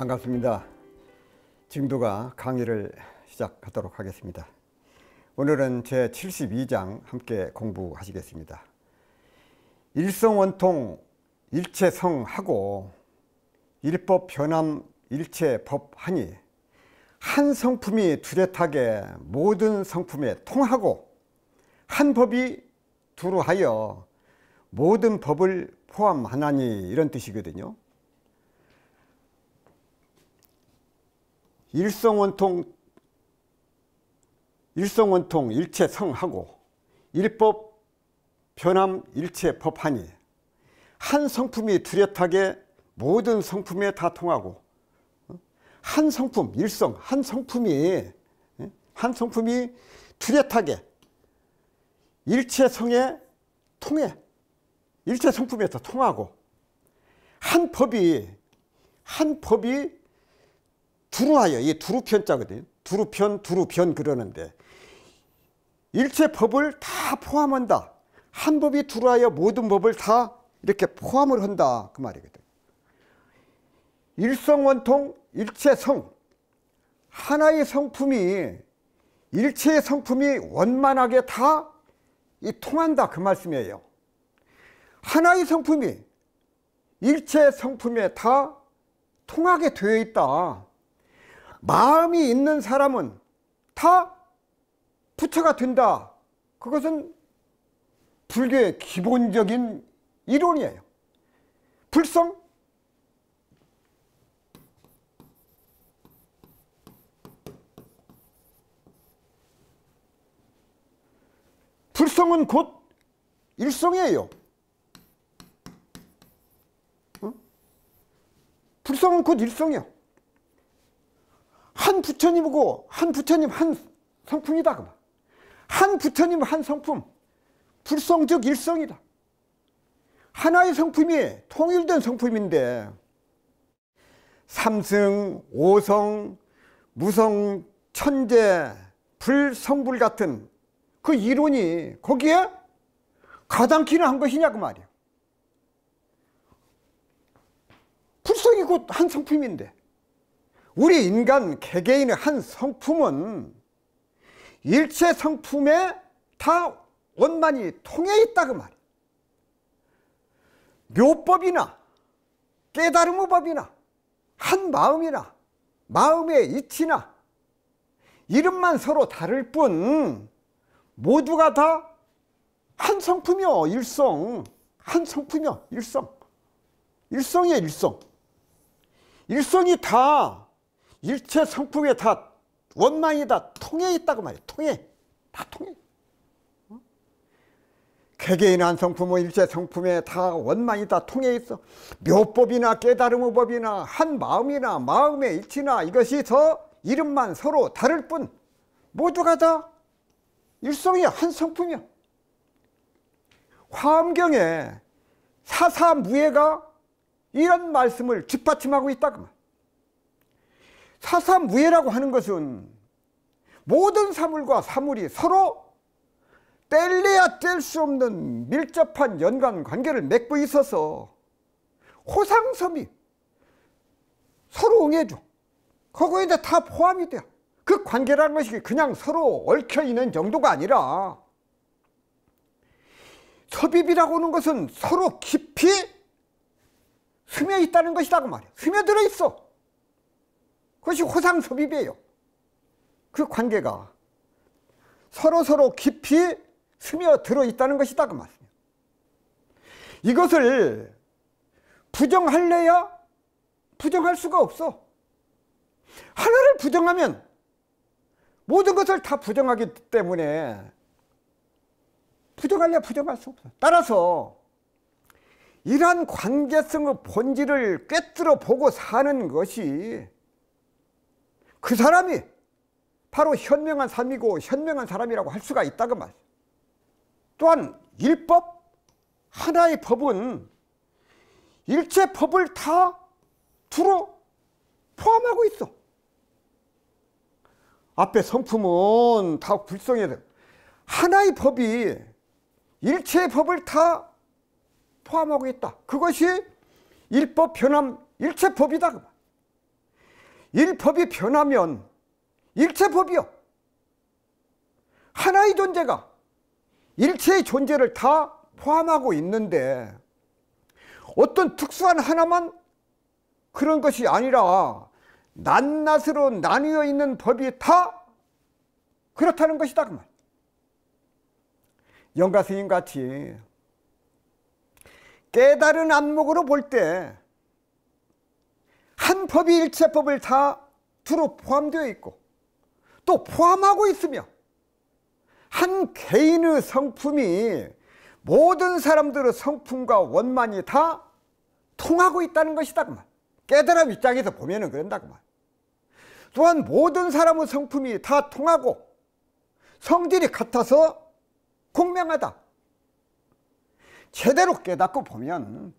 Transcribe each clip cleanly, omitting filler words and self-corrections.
반갑습니다. 지금도가 강의를 시작하도록 하겠습니다. 오늘은 제 72장 함께 공부하시겠습니다. 일성원통 일체성하고 일법 변함 일체법하니 한 성품이 뚜렷하게 모든 성품에 통하고 한 법이 두루하여 모든 법을 포함하나니, 이런 뜻이거든요. 일성원통 일체성하고 일법 변함 일체법하니 한 성품이 뚜렷하게 모든 성품에 다 통하고, 한 성품, 일성, 한 성품이 뚜렷하게 일체성에 통해, 일체성품에서 통하고, 한 법이 두루하여, 이게 두루편자거든요. 두루변 그러는데, 일체법을 다 포함한다. 한 법이 두루하여 모든 법을 다 이렇게 포함을 한다, 그 말이거든. 일성원통 일체성, 하나의 성품이 일체의 성품이 원만하게 다 통한다, 그 말씀이에요. 하나의 성품이 일체의 성품에 다 통하게 되어 있다. 마음이 있는 사람은 다 부처가 된다. 그것은 불교의 기본적인 이론이에요. 불성은 곧 일성이에요. 불성은 곧 일성이요. 한 부처님이고 한 부처님 한 성품이다. 한 부처님 한 성품, 불성즉 일성이다. 하나의 성품이 통일된 성품인데, 삼승, 오성, 무성, 천재, 불성불 같은 그 이론이 거기에 가당키는 한 것이냐, 그 말이야. 불성이 곧 한 성품인데, 우리 인간 개개인의 한 성품은 일체 성품에 다 원만히 통해 있다, 그 말이야. 묘법이나 깨달음의 법이나 한 마음이나 마음의 이치나 이름만 서로 다를 뿐 모두가 다 한 성품이요, 일성. 한 성품이요, 일성. 일성이에요, 일성. 일성이 다 일체 성품에 다 원만히 다 통해 있다고 말이에요. 다 통해. 개개인 한 성품은 일체 성품에 다 원만히 다 통해 있어. 묘법이나 깨달음의 법이나 한 마음이나 마음의 일치나 이것이 저 이름만 서로 다를 뿐 모두가 다 일성이야, 한 성품이야. 화엄경에 사사무예가 이런 말씀을 뒷받침하고 있다고 말. 사사무예라고 하는 것은 모든 사물과 사물이 서로 뗄래야 뗄 수 없는 밀접한 연관 관계를 맺고 있어서 호상섭이 서로 응해줘. 거기에 다 포함이 돼. 그 관계라는 것이 그냥 서로 얽혀 있는 정도가 아니라, 섭입이라고 하는 것은 서로 깊이 스며 있다는 것이다, 그 말이야. 스며들어 있어. 그것이 호상섭입이에요. 그 관계가 서로 깊이 스며들어 있다는 것이다, 그 말이에요. 이것을 부정할래야 부정할 수가 없어. 하나를 부정하면 모든 것을 다 부정하기 때문에 부정할래야 부정할 수 없어. 따라서 이러한 관계성의 본질을 꿰뚫어 보고 사는 것이 그 사람이 바로 현명한 삶이고 현명한 사람이라고 할 수가 있다고 말이야. 또한 일법, 하나의 법은 일체 법을 다 두루 포함하고 있어. 앞에 성품은 다 불성해야 돼. 하나의 법이 일체의 법을 다 포함하고 있다. 그것이 일법 변함 일체법이다. 일법이 변하면 일체법이요. 하나의 존재가 일체의 존재를 다 포함하고 있는데 어떤 특수한 하나만 그런 것이 아니라 낱낱으로 나뉘어 있는 법이 다 그렇다는 것이다 그 말. 영가 스님 같이 깨달은 안목으로 볼 때 한 법이 일체법을 다 두루 포함되어 있고 또 포함하고 있으며 한 개인의 성품이 모든 사람들의 성품과 원만이 다 통하고 있다는 것이다 그 말. 깨달음 입장에서 보면은 그런다 그 말. 또한 모든 사람의 성품이 다 통하고 성질이 같아서 공명하다. 제대로 깨닫고 보면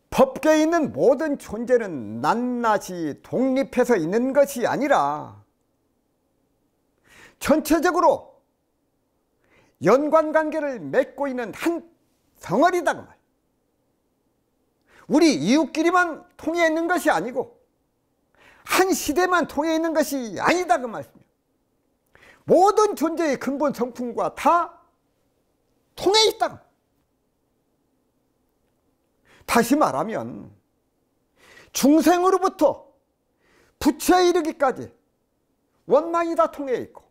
법계에 있는 모든 존재는 낱낱이 독립해서 있는 것이 아니라 전체적으로 연관관계를 맺고 있는 한 덩어리다 그 말. 우리 이웃끼리만 통해 있는 것이 아니고 한 시대만 통해 있는 것이 아니다 그 말씀이에요. 모든 존재의 근본 성품과 다 통해 있다. 다시 말하면 중생으로부터 부처에 이르기까지 원망이 다 통해 있고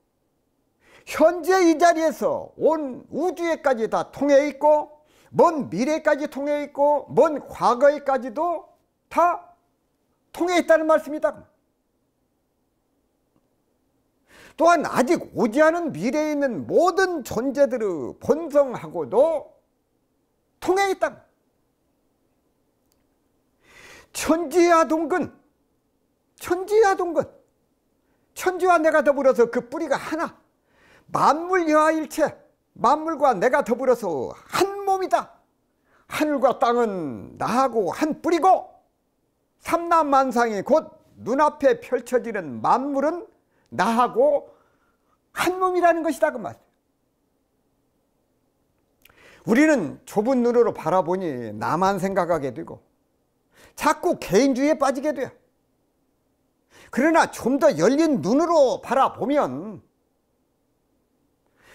현재 이 자리에서 온 우주에까지 다 통해 있고 먼 미래까지 통해 있고 먼 과거에까지도 다 통해 있다는 말씀이다. 또한 아직 오지 않은 미래에 있는 모든 존재들의 본성하고도 통해 있다. 천지하동근, 천지하동근, 천지와 내가 더불어서 그 뿌리가 하나, 만물 여하일체, 만물과 내가 더불어서 한 몸이다. 하늘과 땅은 나하고 한 뿌리고 삼라만상이 곧 눈앞에 펼쳐지는 만물은 나하고 한 몸이라는 것이다 그 말. 우리는 좁은 눈으로 바라보니 나만 생각하게 되고 자꾸 개인주의에 빠지게 돼요. 그러나 좀 더 열린 눈으로 바라보면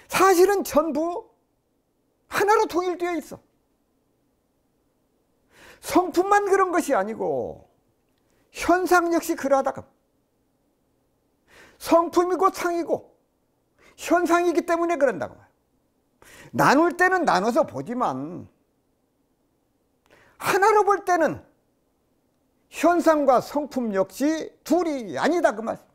사실은 전부 하나로 통일되어 있어. 성품만 그런 것이 아니고 현상 역시 그러하다. 성품이 곧 상이고 현상이기 때문에 그런다고. 나눌 때는 나눠서 보지만 하나로 볼 때는 현상과 성품 역시 둘이 아니다 그 말씀.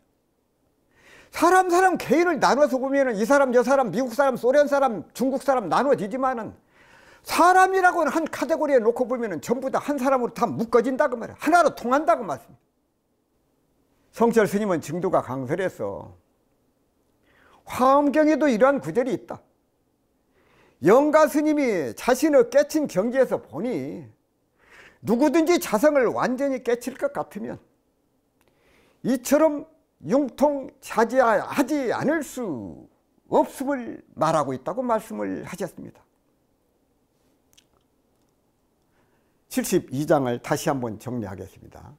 사람 개인을 나눠서 보면 이 사람 저 사람 미국 사람 소련 사람 중국 사람 나눠지지만은 사람이라고는 한 카테고리에 놓고 보면 전부 다 한 사람으로 다 묶어진다 그 말이야. 하나로 통한다 그 말씀. 성철 스님은 증도가 강설해서 화엄경에도 이러한 구절이 있다. 영가 스님이 자신의 깨친 경지에서 보니 누구든지 자성을 완전히 깨칠 것 같으면 이처럼 융통자제하지 않을 수 없음을 말하고 있다고 말씀을 하셨습니다. 72장을 다시 한번 정리하겠습니다.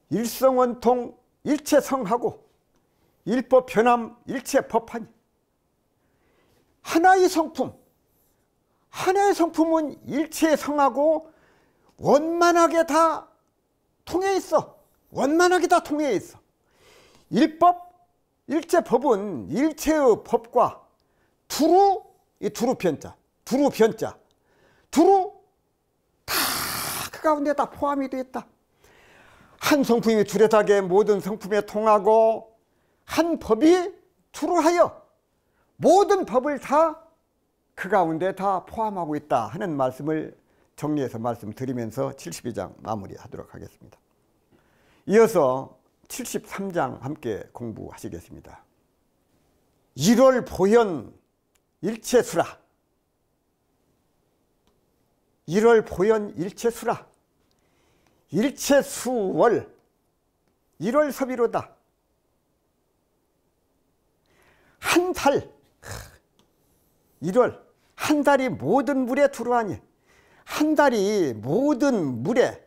일성원통 일체성하고 일법변함 일체법하니 하나의 성품, 하나의 성품은 일체의 성하고 원만하게 다 통해 있어. 원만하게 다 통해 있어. 일법, 일체법은 일체의 법과 두루, 이 두루 편자, 두루 편자, 두루 다 그 가운데 다 포함이 되어 있다. 한 성품이 뚜렷하게 모든 성품에 통하고 한 법이 두루하여 모든 법을 다 그 가운데 다 포함하고 있다 하는 말씀을 정리해서 말씀드리면서 72장 마무리하도록 하겠습니다. 이어서 73장 함께 공부하시겠습니다. 1월 보현 일체수라. 1월 보현 일체수라. 일체수월 1월 섭이로다. 한 달 1월 한 달이 모든 물에 들어가니 한 달이 모든 물에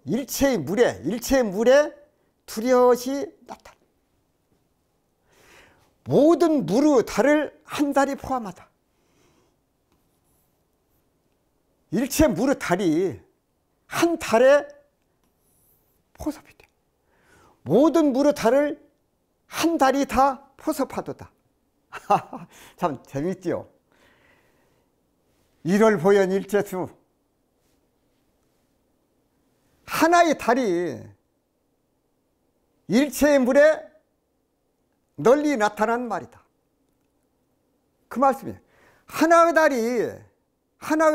일체의 물에 뚜렷이 나타나. 모든 물의 달을 한 달이 포함하다. 일체 물의 달이 한 달에 포섭이 돼. 모든 물의 달을 한 달이 다 포섭하도다. 참 재밌지요. 1월 보현 일체수. 하나의 달이 일체의 물에 널리 나타난 말이다. 그 말씀이에요. 하나의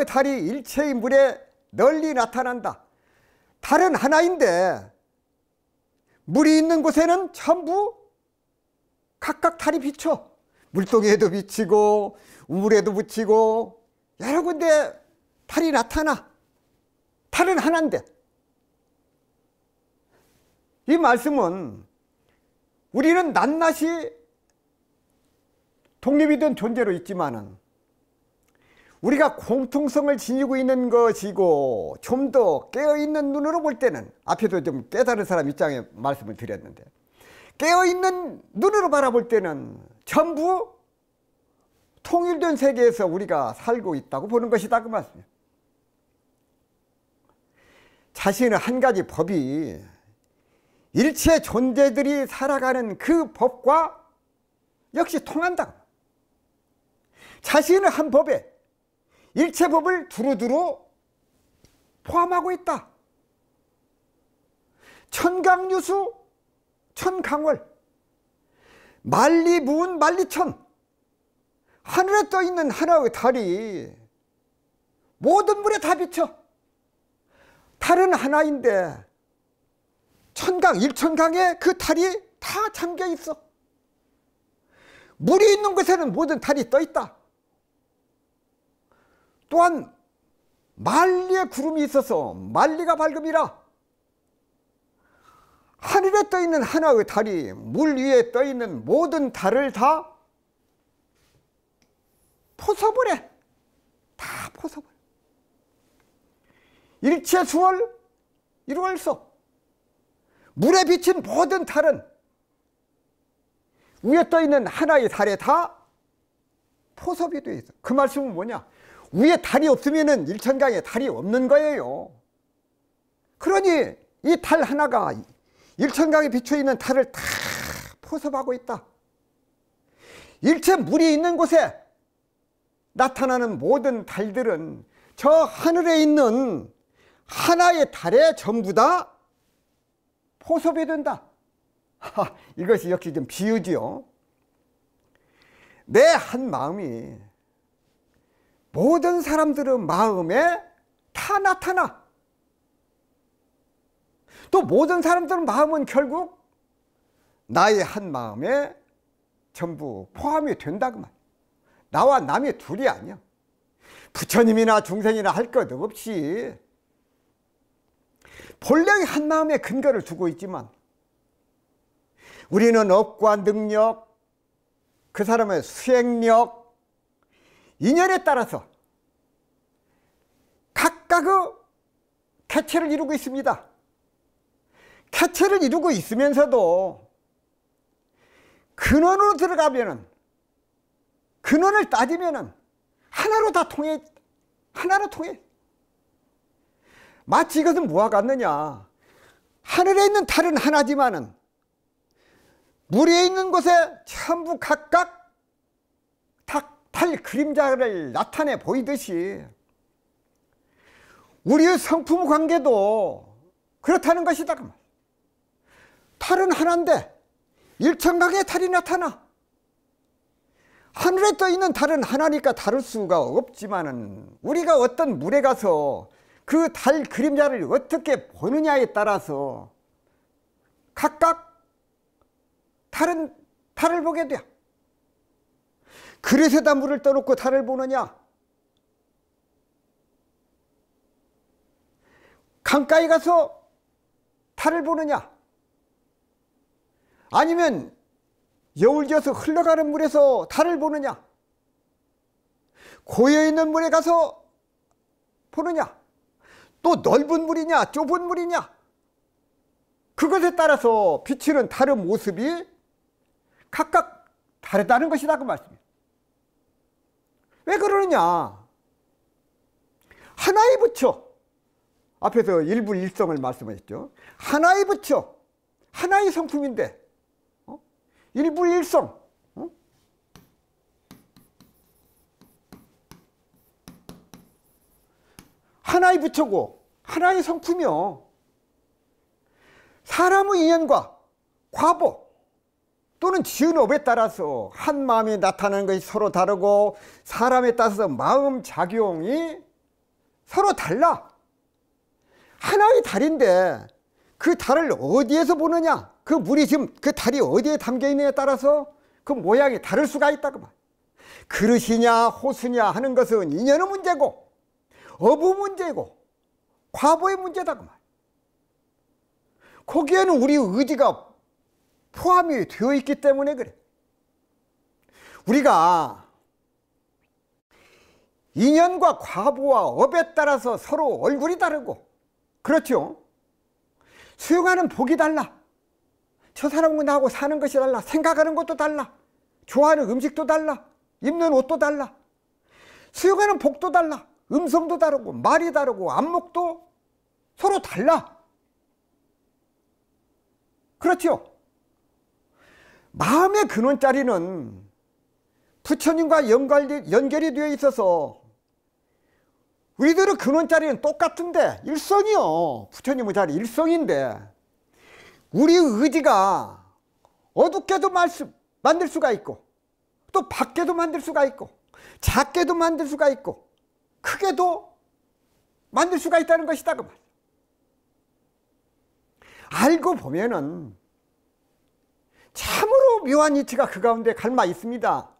달이 일체의 물에 널리 나타난다. 달은 하나인데 물이 있는 곳에는 전부 각각 달이 비쳐. 물동에도 비치고 우물에도 비치고 여러 군데 달이 나타나. 달은 하나인데, 이 말씀은 우리는 낱낱이 독립이 된 존재로 있지만은 우리가 공통성을 지니고 있는 것이고 좀 더 깨어있는 눈으로 볼 때는, 앞에도 좀 깨달은 사람 입장에 말씀을 드렸는데, 깨어있는 눈으로 바라볼 때는 전부 통일된 세계에서 우리가 살고 있다고 보는 것이다, 그 말씀이에요. 자신의 한 가지 법이 일체 존재들이 살아가는 그 법과 역시 통한다. 자신의 한 법에 일체 법을 두루두루 포함하고 있다. 천강유수 천강월, 만리무운 만리천. 하늘에 떠있는 하나의 달이 모든 물에 다 비쳐. 달은 하나인데 천강, 일천강에 그 달이 다 잠겨 있어. 물이 있는 곳에는 모든 달이 떠 있다. 또한 만리의 구름이 있어서 만리가 밝음이라. 하늘에 떠 있는 하나의 달이 물 위에 떠 있는 모든 달을 다 포섭을 해. 다 포섭을. 일체 수월 일월서. 물에 비친 모든 달은 위에 떠 있는 하나의 달에 다 포섭이 되어 있어. 그 말씀은 뭐냐? 위에 달이 없으면은 일천강에 달이 없는 거예요. 그러니 이 달 하나가 일천강에 비춰 있는 달을 다 포섭하고 있다. 일체 물이 있는 곳에 나타나는 모든 달들은 저 하늘에 있는 하나의 달에 전부 다 포섭이 된다. 이것이 역시 좀 비유지요. 내 한 마음이 모든 사람들의 마음에 다 나타나. 또 모든 사람들의 마음은 결국 나의 한 마음에 전부 포함이 된다, 그 말. 나와 남이 둘이 아니야. 부처님이나 중생이나 할 것 없이 본래의 한 마음에 근거를 두고 있지만, 우리는 업과 능력, 그 사람의 수행력, 인연에 따라서 각각의 객체를 이루고 있습니다. 객체를 이루고 있으면서도 근원으로 들어가면은, 근원을 따지면은 하나로 다 통해. 하나로 통해. 마치 이것은 뭐와 같느냐? 하늘에 있는 달은 하나지만은 물에 있는 곳에 전부 각각 달 그림자를 나타내 보이듯이 우리의 성품 관계도 그렇다는 것이다. 달은 하나인데 일천강에 달이 나타나. 하늘에 떠 있는 달은 하나니까 다를 수가 없지만은 우리가 어떤 물에 가서 그 달 그림자를 어떻게 보느냐에 따라서 각각 다른 달을 보게 돼. 그릇에다 물을 떠놓고 달을 보느냐? 강가에 가서 달을 보느냐? 아니면 여울지어서 흘러가는 물에서 달을 보느냐? 고여있는 물에 가서 보느냐? 또 넓은 물이냐 좁은 물이냐, 그것에 따라서 비치는 다른 모습이 각각 다르다는 것이다 그 말씀이에요. 왜 그러느냐, 하나의 부처, 앞에서 일불일성을 말씀하셨죠. 하나의 부처, 하나의 성품인데 일불일성, 하나의 부처고 하나의 성품이요. 사람의 인연과 과보 또는 지은 업에 따라서 한 마음이 나타나는 것이 서로 다르고, 사람에 따라서 마음 작용이 서로 달라. 하나의 달인데 그 달을 어디에서 보느냐, 그 물이 지금 그 달이 어디에 담겨 있느냐에 따라서 그 모양이 다를 수가 있다고 말. 그릇이냐 호수냐 하는 것은 인연의 문제고 업의 문제고 과보의 문제다고 말. 거기에는 우리 의지가 포함이 되어 있기 때문에 그래. 우리가 인연과 과보와 업에 따라서 서로 얼굴이 다르고, 그렇죠? 수용하는 복이 달라. 저 사람과 나하고 사는 것이 달라. 생각하는 것도 달라. 좋아하는 음식도 달라. 입는 옷도 달라. 수용하는 복도 달라. 음성도 다르고 말이 다르고 안목도 서로 달라. 그렇죠? 마음의 근원자리는 부처님과 연결이 되어 있어서 우리들의 근원자리는 똑같은데 일성이요. 부처님의 자리 일성인데 우리의 의지가 어둡게도 만들 수가 있고, 또 밝게도 만들 수가 있고, 작게도 만들 수가 있고, 크게도 만들 수가 있다는 것이다 그 말. 알고 보면은 참으로 묘한 이치가 그 가운데 갈마 있습니다.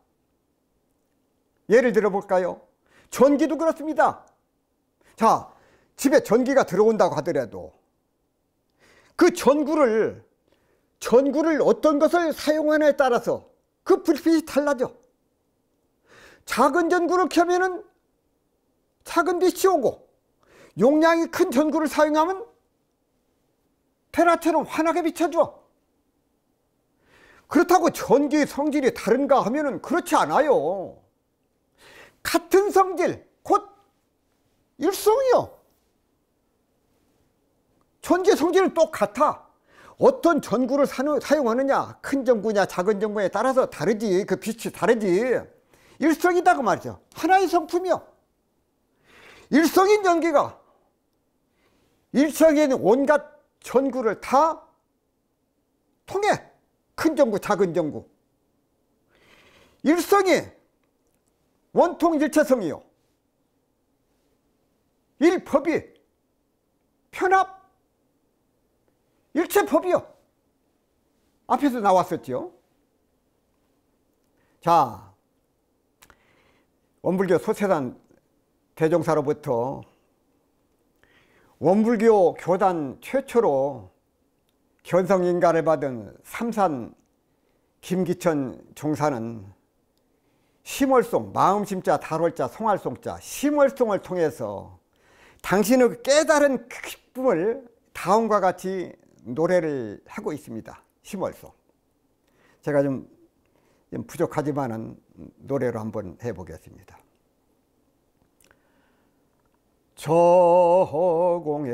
예를 들어 볼까요? 전기도 그렇습니다. 자, 집에 전기가 들어온다고 하더라도 그 전구를 어떤 것을 사용하느냐에 따라서 그 불빛이 달라져. 작은 전구를 켜면은 작은 빛이 오고, 용량이 큰 전구를 사용하면 테라처럼 환하게 비춰줘. 그렇다고 전기의 성질이 다른가 하면은 그렇지 않아요. 같은 성질, 곧 일성이요. 전기의 성질은 똑같아. 어떤 전구를 사용하느냐, 큰 전구냐 작은 전구에 따라서 다르지. 그 빛이 다르지. 일성이다 그 말이죠. 하나의 성품이요. 일성인 전기가 일성인 온갖 전구를 다 통해. 큰 전구 작은 전구. 일성이 원통일체성이요. 일법이 편합 일체법이요. 앞에서 나왔었죠. 자, 원불교 소세산 대종사로부터 원불교 교단 최초로 견성인가를 받은 삼산 김기천 종사는 심월송, 마음심자 달월자 송할송자 심월송을 통해서 당신의 깨달은 기쁨을 다음과 같이 노래를 하고 있습니다. 심월송. 제가 좀 부족하지만은 노래로 한번 해보겠습니다. 저공의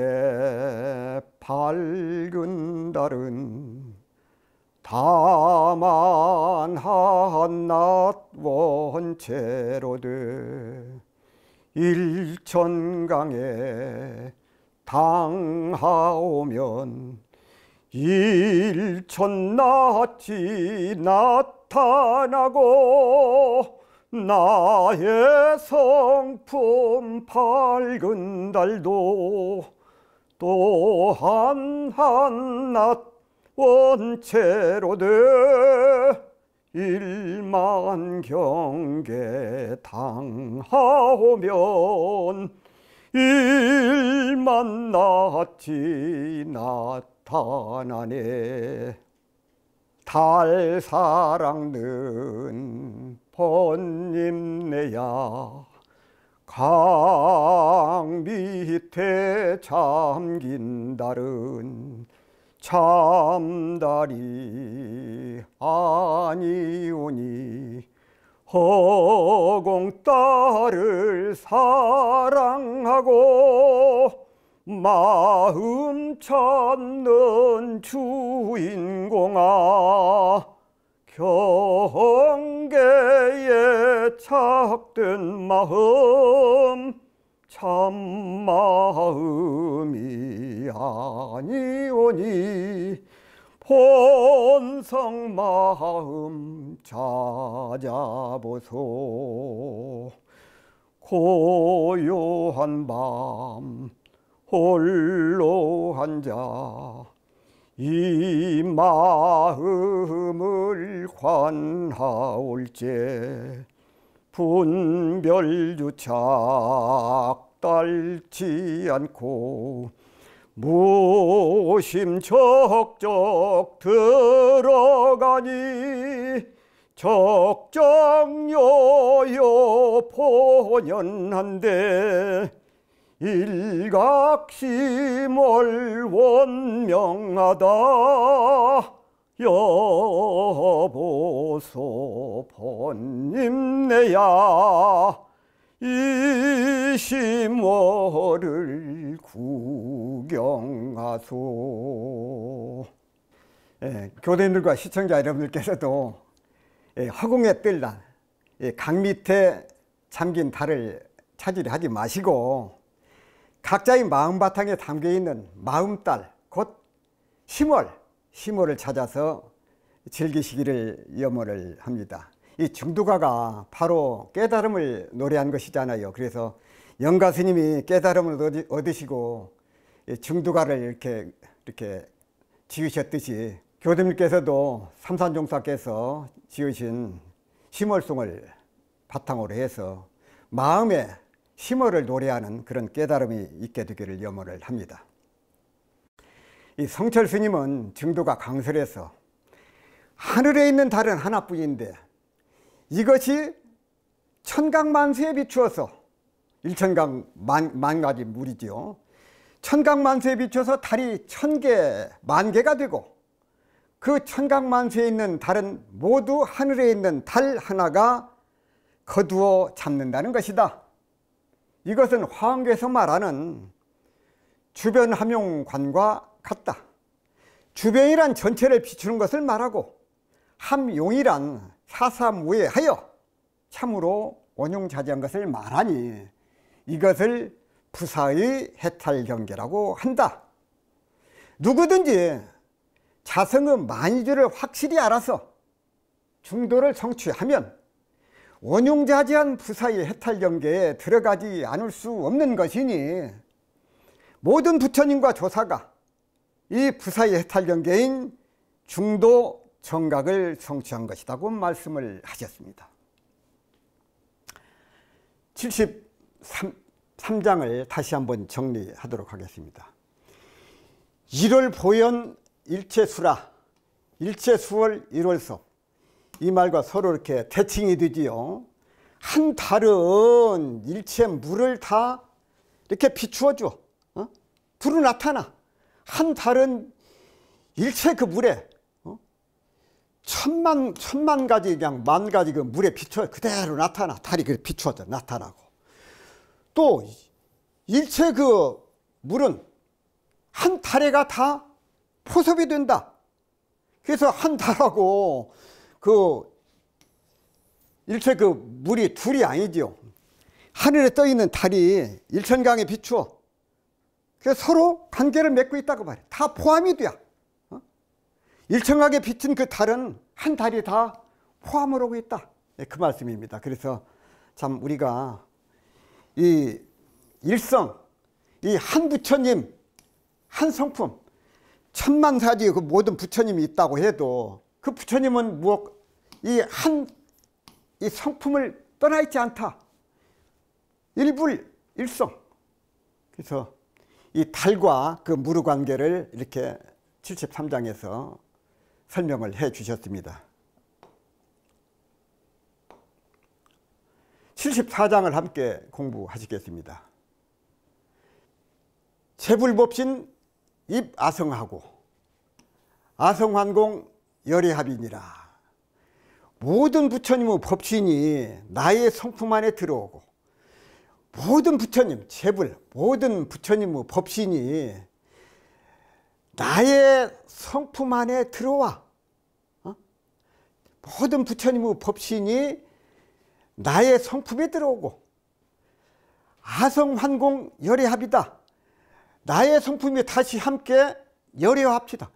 밝은 달은 다만 한낮 원체로되 일천강에 당하오면 일천낯이 나타나고 나의 성품 밝은 달도 또한 한낮 원체로되 일만 경계 당하오면 일만 낯이 나타나네. 달사랑는 번님내야 강 밑에 잠긴 달은 참달이 아니오니 허공딸을 사랑하고 마음 찾는 주인공아, 경계에 착된 마음 참마음이 아니오니 본성 마음 찾아보소. 고요한 밤 홀로 앉아 이 마음을 관하올제 분별유착 딸지 않고 무심적적 들어가니 적정요요 본연한데 일각심월 원명하다 여보소 본님네야 이 심월을 구경하소. 교대인들과 시청자 여러분들께서도 허공에 뜰 강 밑에 잠긴 달을 찾으려 하지 마시고 각자의 마음바탕에 담겨있는 마음달 곧 심월을 찾아서 즐기시기를 염원을 합니다. 이 중두가가 바로 깨달음을 노래한 것이잖아요. 그래서 영가 스님이 깨달음을 얻으시고 중두가를 이렇게 지으셨듯이 교대님께서도 삼산종사께서 지으신 심월송을 바탕으로 해서 마음에 심월을 노래하는 그런 깨달음이 있게 되기를 염원을 합니다. 이 성철 스님은 증도가 강설해서 하늘에 있는 달은 하나뿐인데 이것이 천강만수에 비추어서 일천강 만 가지 물이지요. 천강만수에 비춰서 달이 1000개, 10,000개가 되고 그 천강만수에 있는 달은 모두 하늘에 있는 달 하나가 거두어 잡는다는 것이다. 이것은 화엄계에서 말하는 주변함용관과 같다. 주변이란 전체를 비추는 것을 말하고 함용이란 사사무예하여 참으로 원용자재한 것을 말하니 이것을 부사의 해탈경계라고 한다. 누구든지 자성의 만유를 확실히 알아서 중도를 성취하면 원용자재한 부사의 해탈경계에 들어가지 않을 수 없는 것이니 모든 부처님과 조사가 이 부사의 해탈경계인 중도 정각을 성취한 것이라고 말씀을 하셨습니다. 73장을 다시 한번 정리하도록 하겠습니다. 1월 보현 일체수라, 일체수월 1월섭, 이 말과 서로 이렇게 대칭이 되지요. 한 달은 일체 물을 다 이렇게 비추어줘. 두루 나타나. 한 달은 일체 그 물에 천만 가지 그냥 만 가지 그 물에 비춰 그대로 나타나. 달이 그 비추어져 나타나고. 또 일체 그 물은 한 달에가 다 포섭이 된다. 그래서 한 달하고 그 일체 그 물이 둘이 아니지요. 하늘에 떠 있는 달이 일천강에 비추어. 그래서 서로 관계를 맺고 있다고 말해. 다 포함이 돼야. 일천강에 비친 그 달은 한 달이 다 포함을 하고 있다. 그 말씀입니다. 그래서 참 우리가 이 일성, 이 한 부처님, 한 성품, 천만사지 그 모든 부처님이 있다고 해도 그 부처님은 이 성품을 떠나 있지 않다. 일불 일성. 그래서 이 달과 그 무르 관계를 이렇게 73장에서 설명을 해 주셨습니다. 74장을 함께 공부하시겠습니다. 재불법신 입아성하고 아성환공 열애합이니라. 모든 부처님의 법신이 나의 성품 안에 들어오고, 모든 부처님, 재불, 모든 부처님의 법신이 나의 성품 안에 들어와. 모든 부처님의 법신이 나의 성품에 들어오고, 아성환공 열애합이다. 나의 성품이 다시 함께 열애합시다.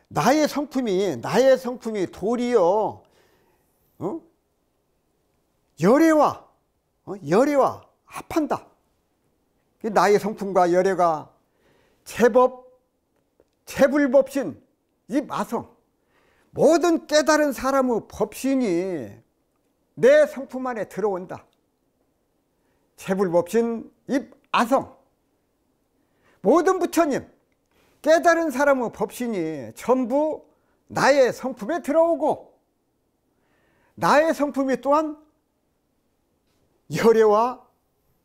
나의 성품이 도리어 열애와 합한다. 나의 성품과 열애가 재불법신 입아성, 모든 깨달은 사람의 법신이 내 성품 안에 들어온다. 재불법신 입아성, 모든 부처님, 깨달은 사람의 법신이 전부 나의 성품에 들어오고, 나의 성품이 또한 열애와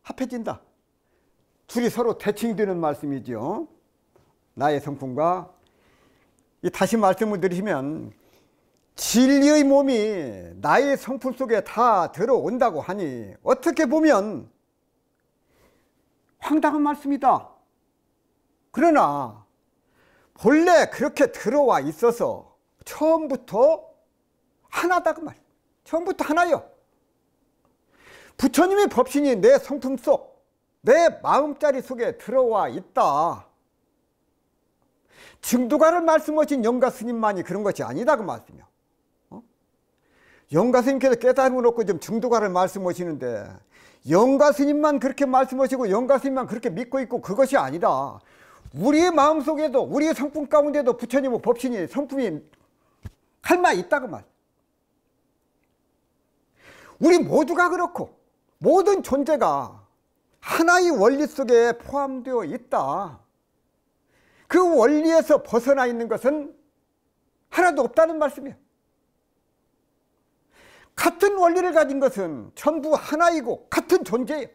합해진다. 둘이 서로 대칭되는 말씀이죠. 나의 성품과, 다시 말씀을 드리면 진리의 몸이 나의 성품 속에 다 들어온다고 하니 어떻게 보면 황당한 말씀이다. 그러나 본래 그렇게 들어와 있어서 처음부터 하나다 그 말. 처음부터 하나요. 부처님의 법신이 내 성품 속, 내 마음자리 속에 들어와 있다. 증두가를 말씀하신 영가 스님만이 그런 것이 아니다 그 말씀이요. 영가 스님께서 깨달음을 얻고 좀 증두가를 말씀하시는데, 영가 스님만 그렇게 말씀하시고 영가 스님만 그렇게 믿고 있고 그것이 아니다. 우리의 마음속에도, 우리의 성품 가운데도 부처님의 법신이, 성품이 할마 있다 그 말. 우리 모두가 그렇고 모든 존재가 하나의 원리 속에 포함되어 있다. 그 원리에서 벗어나 있는 것은 하나도 없다는 말씀이에요. 같은 원리를 가진 것은 전부 하나이고 같은 존재예요.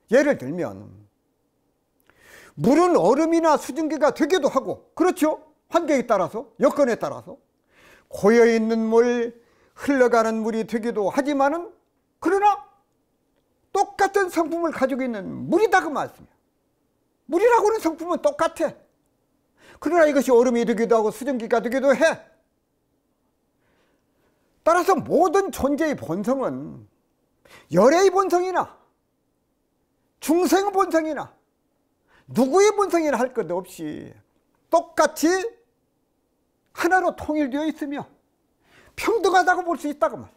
예를 들면 물은 얼음이나 수증기가 되기도 하고, 그렇죠? 환경에 따라서, 여건에 따라서 고여있는 물, 흘러가는 물이 되기도 하지만은, 그러나 똑같은 성품을 가지고 있는 물이다 그 말씀이에요. 물이라고 하는 성품은 똑같아. 그러나 이것이 얼음이 되기도 하고 수증기가 되기도 해. 따라서 모든 존재의 본성은 열애의 본성이나 중생의 본성이나 누구의 본성이나 할 것 없이 똑같이 하나로 통일되어 있으며 평등하다고 볼 수 있다고 말.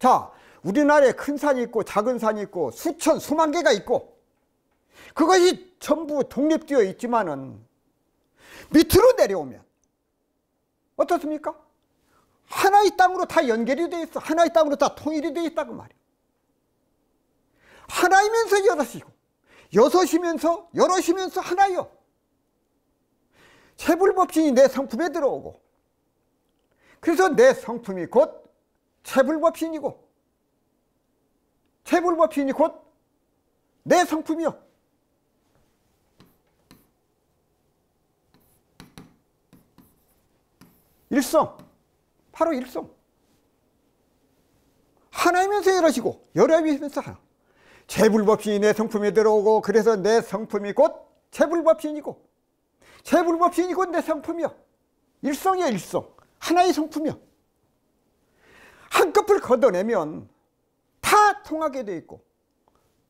자, 우리나라에 큰 산이 있고 작은 산이 있고 수천 수만 개가 있고 그것이 전부 독립되어 있지만은 밑으로 내려오면 어떻습니까? 하나의 땅으로 다 연결이 되어 있어. 하나의 땅으로 다 통일이 되어 있다고 말이에요. 하나이면서 여럿이고 여섯이면서 여럿이면서 하나요. 재불법신이 내 성품에 들어오고, 그래서 내 성품이 곧 재불법신이고 재불법신이 곧 내 성품이요. 일성, 바로 일성. 하나이면서 여럿이고 여럿이면서 하나. 재불법신이 내 성품에 들어오고, 그래서 내 성품이 곧 재불법신이고 재불법신이 곧 내 성품이요. 일성이요, 일성. 하나의 성품이요. 한꺼풀 걷어내면 다 통하게 되어 있고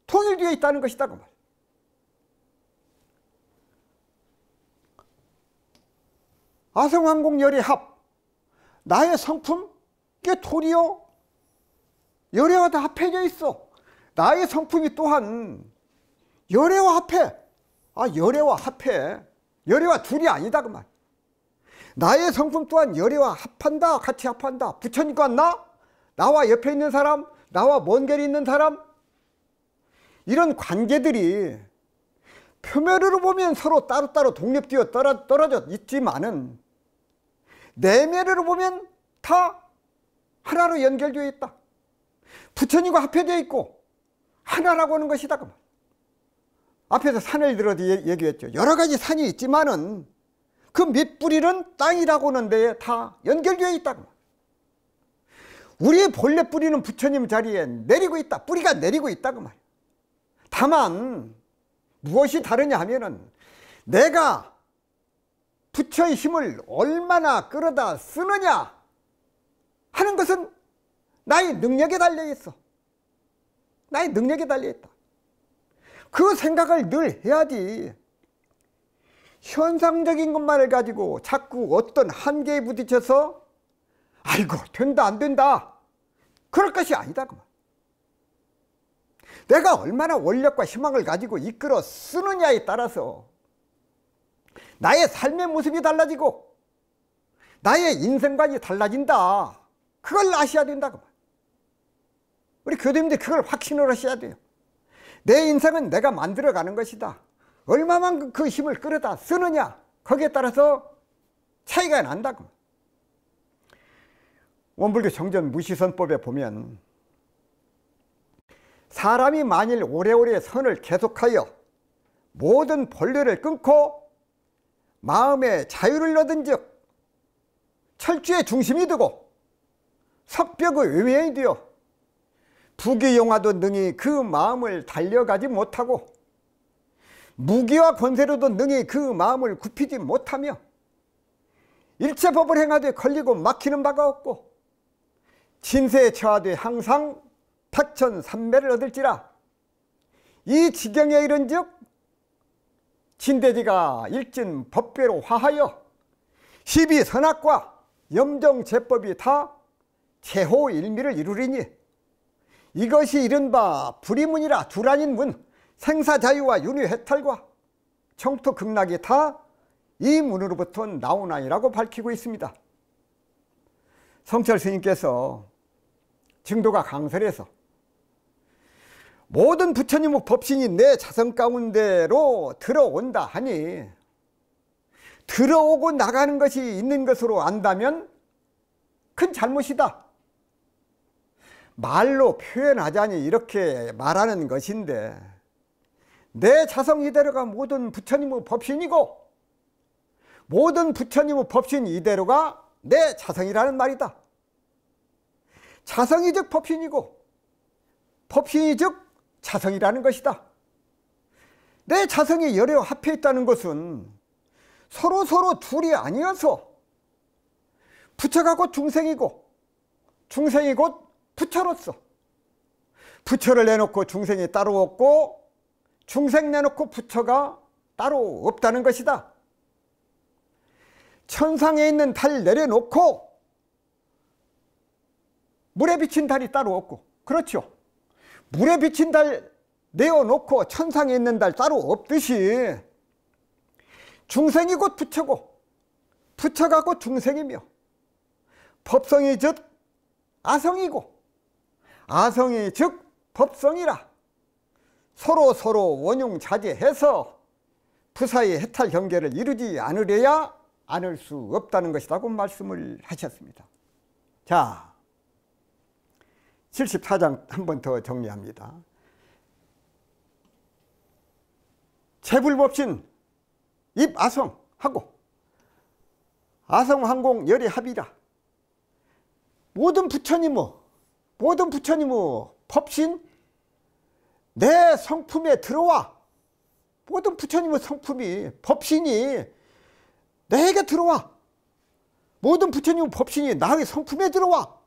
통일되어 있다는 것이다 그 말. 아성환공 열애합, 나의 성품, 이게 도리어 열애와 다 합해져 있어. 나의 성품이 또한 열애와 합해. 열애와 합해. 열애와 둘이 아니다 그 말. 나의 성품 또한 열애와 합한다. 같이 합한다. 부처님과 나와 옆에 있는 사람, 나와 먼 거리 있는 사람, 이런 관계들이 표면으로 보면 서로 따로따로 독립되어 떨어져 있지만은 내면으로 보면 다 하나로 연결되어 있다. 부처님과 합해되어 있고 하나라고 하는 것이다 그 말. 앞에서 산을 들어도 얘기했죠. 여러 가지 산이 있지만은 그 밑뿌리는 땅이라고 하는 데에 다 연결되어 있다 그 말. 우리의 본래 뿌리는 부처님 자리에 내리고 있다. 뿌리가 내리고 있다 그 말. 다만 무엇이 다르냐 하면은 내가 부처의 힘을 얼마나 끌어다 쓰느냐 하는 것은 나의 능력에 달려있어. 나의 능력에 달려있다. 그 생각을 늘 해야지. 현상적인 것만을 가지고 자꾸 어떤 한계에 부딪혀서 아이고 된다 안 된다 그럴 것이 아니다 그 말. 내가 얼마나 원력과 희망을 가지고 이끌어 쓰느냐에 따라서 나의 삶의 모습이 달라지고 나의 인생관이 달라진다. 그걸 아셔야 된다 그 말. 우리 교도님들 그걸 확신을 하셔야 돼요. 내 인생은 내가 만들어가는 것이다. 얼마만 그 힘을 끌어다 쓰느냐 거기에 따라서 차이가 난다 그 말. 원불교 정전 무시선법에 보면 사람이 만일 오래오래 선을 계속하여 모든 본래를 끊고 마음의 자유를 얻은 즉 철주의 중심이 되고 석벽의 외면이 되어 부귀영화도 능히 그 마음을 달려가지 못하고 무기와 권세로도 능히 그 마음을 굽히지 못하며 일체 법을 행하되 걸리고 막히는 바가 없고 진세에 처하되 항상 백천삼매를 얻을지라. 이 지경에 이른즉 진대지가 일진 법궤로 화하여 십이선악과 염정제법이 다 제호일미를 이루리니 이것이 이른바 불이문이라. 두란인 문 생사자유와 윤회해탈과 청토극락이 다 이 문으로부터 나오나이라고 밝히고 있습니다. 성철 스님께서 증도가 강설해서 모든 부처님의 법신이 내 자성 가운데로 들어온다 하니 들어오고 나가는 것이 있는 것으로 안다면 큰 잘못이다. 말로 표현하자니 이렇게 말하는 것인데 내 자성 이대로가 모든 부처님의 법신이고 모든 부처님의 법신 이대로가 내 자성이라는 말이다. 자성이 즉 법신이고 법신이 즉 자성이라는 것이다. 내 자성이 여러 합해 있다는 것은 서로 둘이 아니어서 부처가 곧 중생이고 중생이 곧 부처로서 부처를 내놓고 중생이 따로 없고 중생 내놓고 부처가 따로 없다는 것이다. 천상에 있는 달 내려놓고 물에 비친 달이 따로 없고, 그렇죠. 물에 비친 달 내어놓고 천상에 있는 달 따로 없듯이 중생이 곧 부처고 부처가 곧 중생이며 법성이 즉 아성이고 아성이 즉 법성이라 서로 원흉자제해서 부사의 해탈 경계를 이루지 않으려야 않을 수 없다는 것이라고 말씀을 하셨습니다. 자, 74장 한 번 더 정리합니다. 재불법신 입아성하고 아성항공 열의합이라. 모든 부처님의 법신 내 성품에 들어와. 모든 부처님의 성품이 법신이 내게 들어와. 모든 부처님의 법신이 나의 성품에 들어와.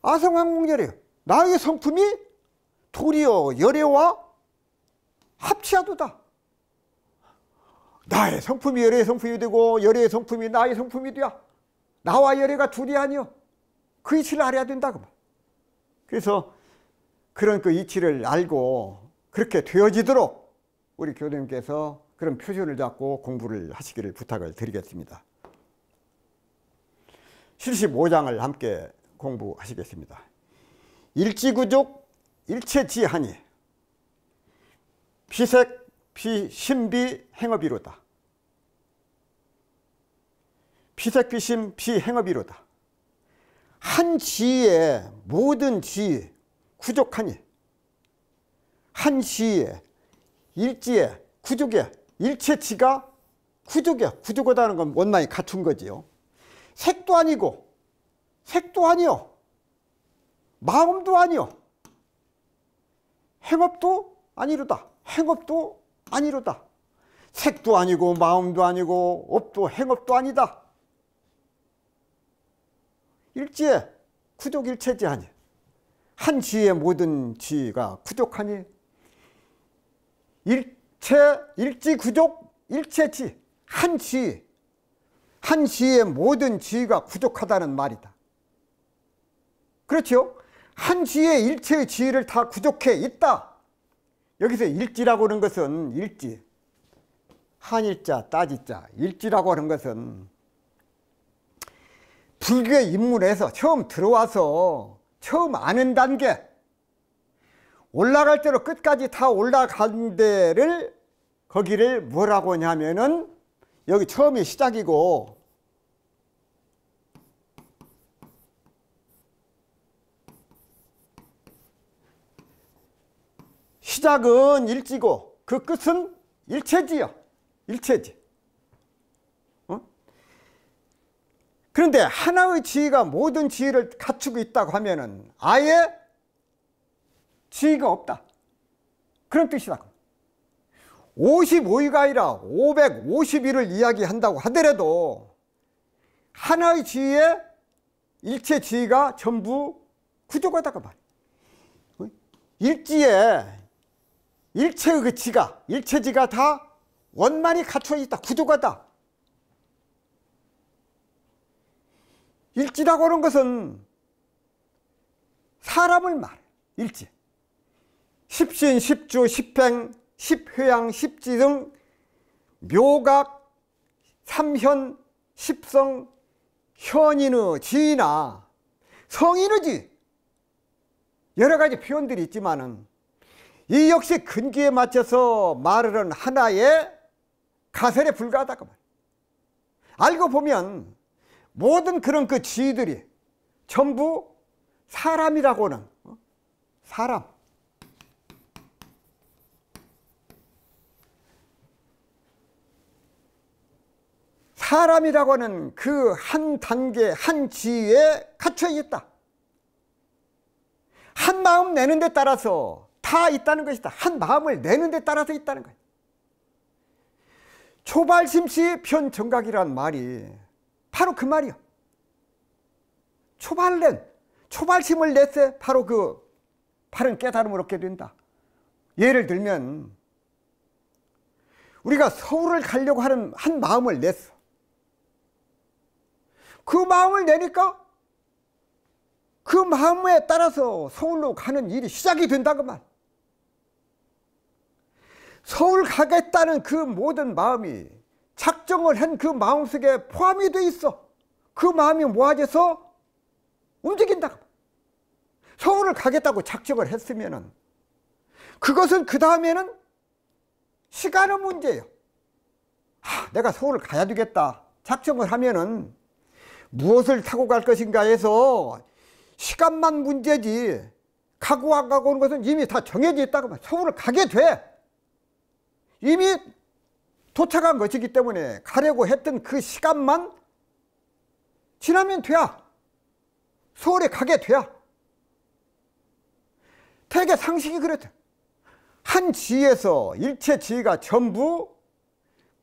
아성항공열애 나의 성품이 도리어 열애와 합치하도다. 나의 성품이 열애의 성품이 되고 열애의 성품이 나의 성품이 되어 나와 열애가 둘이 아니여 그 이치를 알아야 된다. 그래서 그런 그 이치를 알고 그렇게 되어지도록 우리 교수님께서 그런 표준을 잡고 공부를 하시기를 부탁을 드리겠습니다. 75장을 함께 공부하시겠습니다. 일지구족 일체지하니 비색 비신비 행업이로다. 비색 비신 비행업이로다. 한 지의 모든 지 구족하니, 한 시의 일지의 구족의 일체치가 구족이야. 구족하다는 건 원만히 갖춘 거지요. 색도 아니고 색도 아니요, 마음도 아니요, 행업도 아니로다. 행업도 아니로다. 색도 아니고 마음도 아니고 업도 행업도 아니다. 일지의 구족일체지 아니. 한 지의 모든 지가 구족하니, 일지 구족 일체지. 한 지, 한 지의 모든 지가 구족하다는 말이다. 그렇죠? 한 지의 일체의 지를 다 구족해 있다. 여기서 일지라고 하는 것은 일지, 한일자, 따지자, 일지라고 하는 것은 불교에 입문해서 처음 들어와서 처음 아는 단계, 올라갈 대로 끝까지 다 올라간 데를, 거기를 뭐라고 하냐면은 여기 처음이 시작이고, 시작은 일지고 그 끝은 일체지요. 일체지. 그런데 하나의 지위가 모든 지위를 갖추고 있다고 하면은 아예 지위가 없다, 그런 뜻이다. 55위가 아니라 551을 이야기한다고 하더라도 하나의 지위에 일체 지위가 전부 구족하다고 말이야. 일지에 일체의 그 지가, 일체지가 다 원만히 갖춰 있다, 구족하다. 일지라고 하는 것은 사람을 말해. 일지. 십신, 십주, 십행, 십회양, 십지 등 묘각, 삼현, 십성, 현인의 지나 성인의 지, 여러 가지 표현들이 있지만은 이 역시 근기에 맞춰서 말을 한 하나의 가설에 불과하다고 말이야. 알고 보면 모든 그런 그 지들이 전부 사람이라고 하는, 사람, 사람이라고 하는 그 한 단계 한 지위에 갇혀 있다. 한 마음 내는 데 따라서 다 있다는 것이다. 한 마음을 내는 데 따라서 있다는 거야. 초발심시 편정각이란 말이 바로 그 말이야. 초발심을 냈을 때 바로 그 바른 깨달음을 얻게 된다. 예를 들면 우리가 서울을 가려고 하는 한 마음을 냈어. 그 마음을 내니까 그 마음에 따라서 서울로 가는 일이 시작이 된다고 말. 서울 가겠다는 그 모든 마음이 작정을 한 그 마음속에 포함이 돼 있어. 그 마음이 모아져서 움직인다고. 서울을 가겠다고 작정을 했으면은 그것은 그 다음에는 시간의 문제예요. 내가 서울을 가야 되겠다 작정을 하면은 무엇을 타고 갈 것인가 해서 시간만 문제지, 가고 안 가고 오는 것은 이미 다 정해져 있다고 말. 서울을 가게 돼. 이미 도착한 것이기 때문에 가려고 했던 그 시간만 지나면 돼야 서울에 가게 돼야. 대개 상식이 그렇다. 한 지에서 일체 지가 전부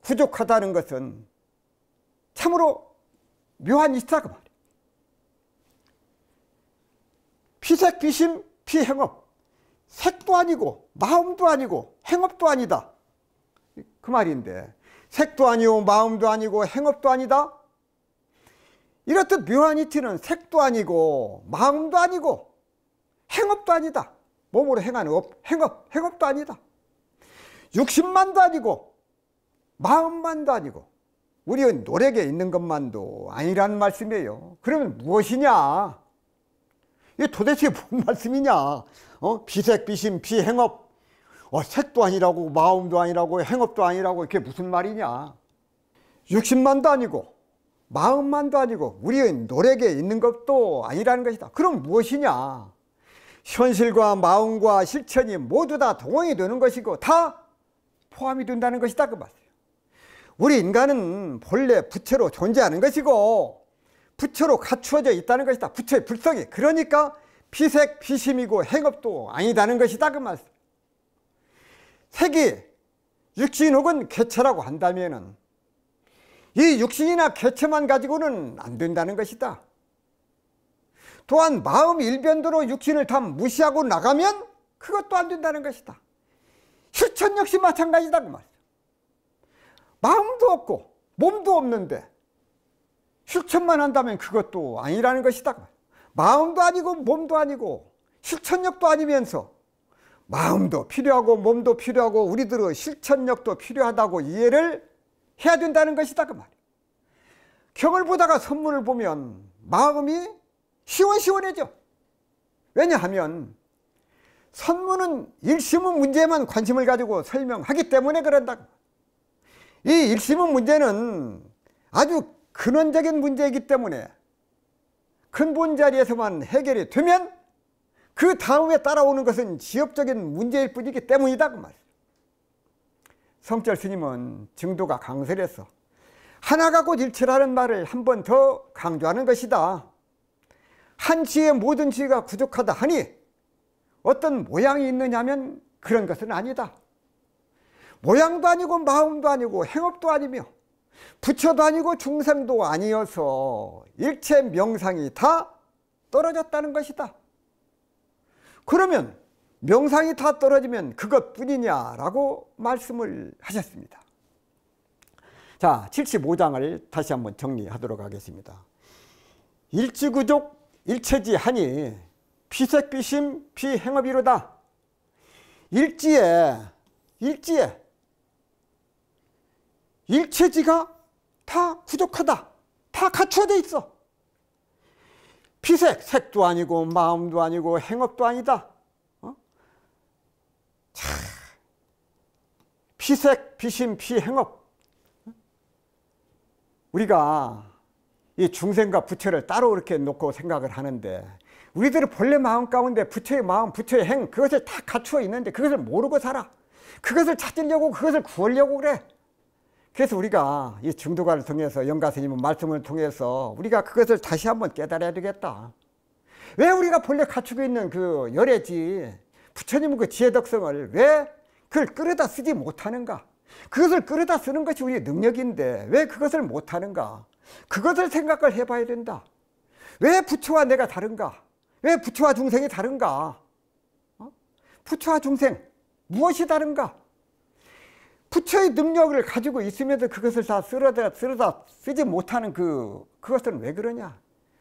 부족하다는 것은 참으로 묘한 이치라고 말이야. 피색, 피심, 피행업. 색도 아니고 마음도 아니고 행업도 아니다, 그 말인데, 색도 아니고 마음도 아니고 행업도 아니다, 이렇듯 묘한 이치는 색도 아니고 마음도 아니고 행업도 아니다. 몸으로 행하는 업, 행업도 아니다. 육신만도 아니고 마음만도 아니고 우리 노력에 있는 것만도 아니라는 말씀이에요. 그러면 무엇이냐? 이게 도대체 뭔 말씀이냐? 비색, 비심, 비행업. 색도 아니라고 마음도 아니라고 행업도 아니라고, 이게 무슨 말이냐? 육신만도 아니고 마음만도 아니고 우리의 노력에 있는 것도 아니라는 것이다. 그럼 무엇이냐? 현실과 마음과 실천이 모두 다 동원이 되는 것이고 다 포함이 된다는 것이다 그 말이에요. 우리 인간은 본래 부처로 존재하는 것이고 부처로 갖추어져 있다는 것이다. 부처의 불성이. 그러니까 피색 피심이고 행업도 아니다는 것이다 그 말이에요. 색이 육신 혹은 객체라고 한다면은 이 육신이나 객체만 가지고는 안 된다는 것이다. 또한 마음 일변도로 육신을 다 무시하고 나가면 그것도 안 된다는 것이다. 실천 역시 마찬가지다 그 말이에요. 마음도 없고 몸도 없는데 실천만 한다면 그것도 아니라는 것이다. 마음도 아니고 몸도 아니고 실천력도 아니면서 마음도 필요하고 몸도 필요하고 우리들의 실천력도 필요하다고 이해를 해야 된다는 것이다 그 말이에요. 경을 보다가 선문을 보면 마음이 시원시원해져. 왜냐하면 선문은 일심의 문제에만 관심을 가지고 설명하기 때문에 그런다. 이 일심의 문제는 아주 근원적인 문제이기 때문에 근본 자리에서만 해결이 되면 그 다음에 따라오는 것은 지엽적인 문제일 뿐이기 때문이다 그 말이에요. 성철 스님은 증도가 강설해서 하나가 곧 일체라는 말을 한 번 더 강조하는 것이다. 한 지에 모든 지가 부족하다 하니 어떤 모양이 있느냐면 그런 것은 아니다. 모양도 아니고 마음도 아니고 행업도 아니며 부처도 아니고 중생도 아니어서 일체 명상이 다 떨어졌다는 것이다. 그러면 명상이 다 떨어지면 그것뿐이냐라고 말씀을 하셨습니다. 자, 75장을 다시 한번 정리하도록 하겠습니다. 일지구족 일체지 하니 피색피심 피행업이로다. 일지에 일체지가 다 부족하다. 다 갖춰져 있어. 피색, 색도 아니고 마음도 아니고 행업도 아니다. 피색, 피심, 피행업. 우리가 이 중생과 부처를 따로 이렇게 놓고 생각을 하는데 우리들의 본래 마음 가운데 부처의 마음, 부처의 행 그것을 다 갖추어 있는데 그것을 모르고 살아. 그것을 찾으려고 그것을 구하려고 그래. 그래서 우리가 이 증도가를 통해서 영가 스님의 말씀을 통해서 우리가 그것을 다시 한번 깨달아야 되겠다. 왜 우리가 본래 갖추고 있는 그 열애지 부처님의 그 지혜덕성을 왜 그걸 끌어다 쓰지 못하는가? 그것을 끌어다 쓰는 것이 우리의 능력인데 왜 그것을 못하는가? 그것을 생각을 해봐야 된다. 왜 부처와 내가 다른가? 왜 부처와 중생이 다른가? 부처와 중생 무엇이 다른가? 부처의 능력을 가지고 있으면서 그것을 다 쓸어다 쓰지 못하는 그것은 왜 그러냐?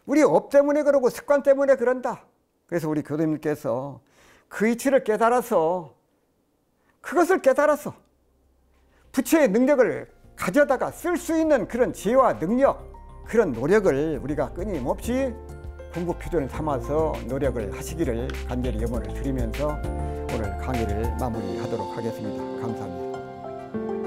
우리 업 때문에 그러고 습관 때문에 그런다. 그래서 우리 교수님께서 그 이치를 깨달아서 그것을 깨달아서 부처의 능력을 가져다가 쓸 수 있는 그런 지혜와 능력, 그런 노력을 우리가 끊임없이 공부표준을 삼아서 노력을 하시기를 간절히 염원을 드리면서 오늘 강의를 마무리하도록 하겠습니다. 감사합니다.